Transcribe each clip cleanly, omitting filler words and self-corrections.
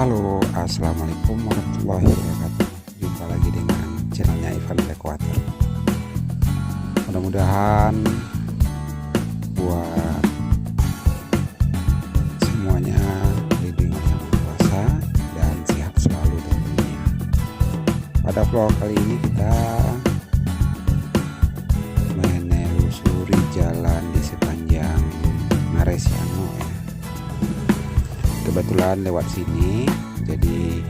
Halo, assalamualaikum warahmatullahi wabarakatuh. Jumpa lagi dengan channelnya Ivan Blackwater. Mudah-mudahan buat semuanya dilindungi oleh Yang Maha Kuasa dan sehat selalu tentunya. Pada vlog kali ini kita menelusuri jalan di sepanjang Maresiano ya. Kebetulan lewat sini, jadi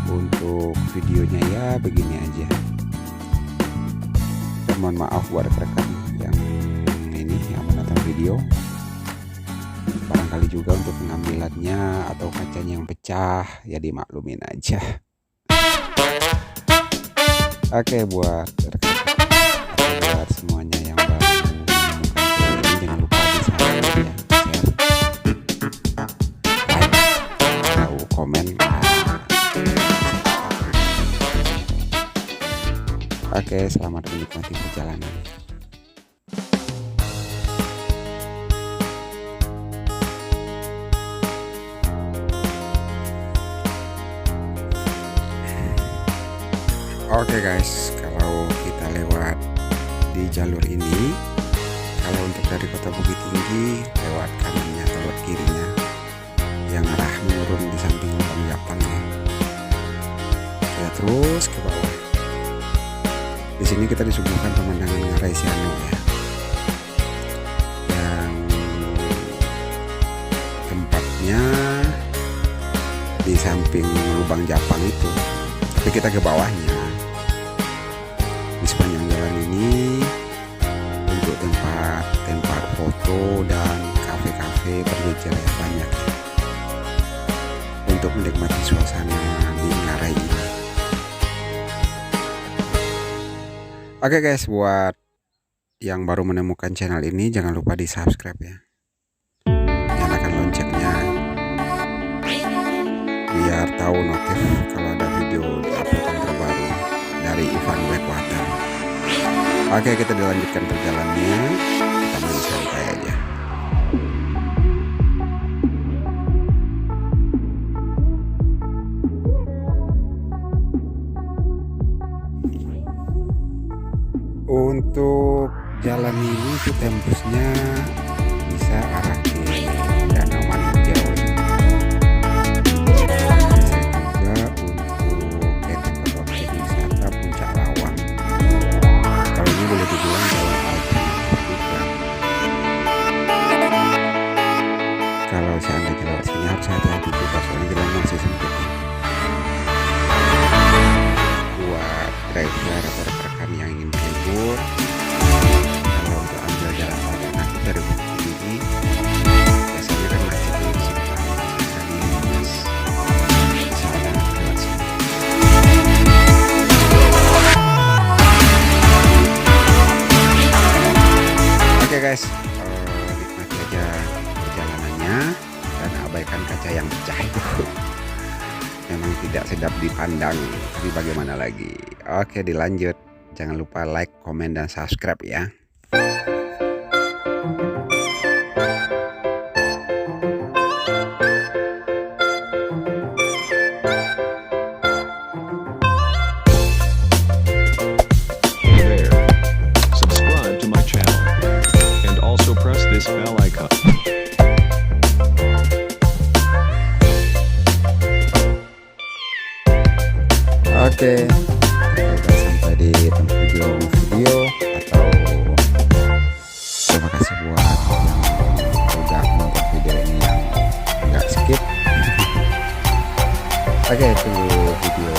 untuk videonya ya begini aja. Dan mohon maaf buat rekan yang menonton video. Barangkali juga untuk pengambilannya atau kacanya yang pecah, ya dimaklumin aja. Oke, buat semuanya yang baru menemukan channel ini, jangan lupa di subscribe ya. Komen. Oke, selamat menikmati perjalanan. Oke guys, kalau kita lewat di jalur ini, kalau untuk dari Kota Bukit Tinggi lewat kanannya atau lewat kirinya yang arah menurun di samping Lubang Japang ya, terus ke bawah. Di sini kita disuguhkan pemandangan Maresiano ya, yang tempatnya di samping Lubang Japang itu, tapi kita ke bawahnya. Di sepanjang jalan ini untuk tempat foto dan kafe-kafe berjejer banyak ya, untuk menikmati suasana di Ngarai ini. Oke guys, buat yang baru menemukan channel ini jangan lupa di subscribe ya, nyalakan loncengnya biar tahu notif kalau ada video uploadan terbaru dari Ivan Blackwater. Oke, kita dilanjutkan perjalanannya, kita main santai aja. Untuk jalan ini itu tembusnya bisa arah ke Danau Maninjau ya. Bisa juga untuk tempat wisata Puncak Lawang. Kalau ini boleh dibilang jalan alternatif juga. Kalau seandainya lewat sini harus hati-hati juga, soalnya jalan masih sempit ya. Buat driver atau rekan yang ingin libur, kalau untuk ambil jalan alternatif dari Bukit Tinggi biasanya kan macet di sekitar dari Mas sana lewat sini. Oke guys, nikmati aja perjalanannya dan abaikan kaca yang pecah itu. Memang tidak sedap dipandang, tapi bagaimana lagi. Oke, dilanjut. Jangan lupa like, komen, dan subscribe ya. Hey there. Subscribe to my channel. And also press this bell icon. Oke, kita sampai di tempat video atau terima kasih buat yang udah nonton video ini yang nggak skip. Oke, itu video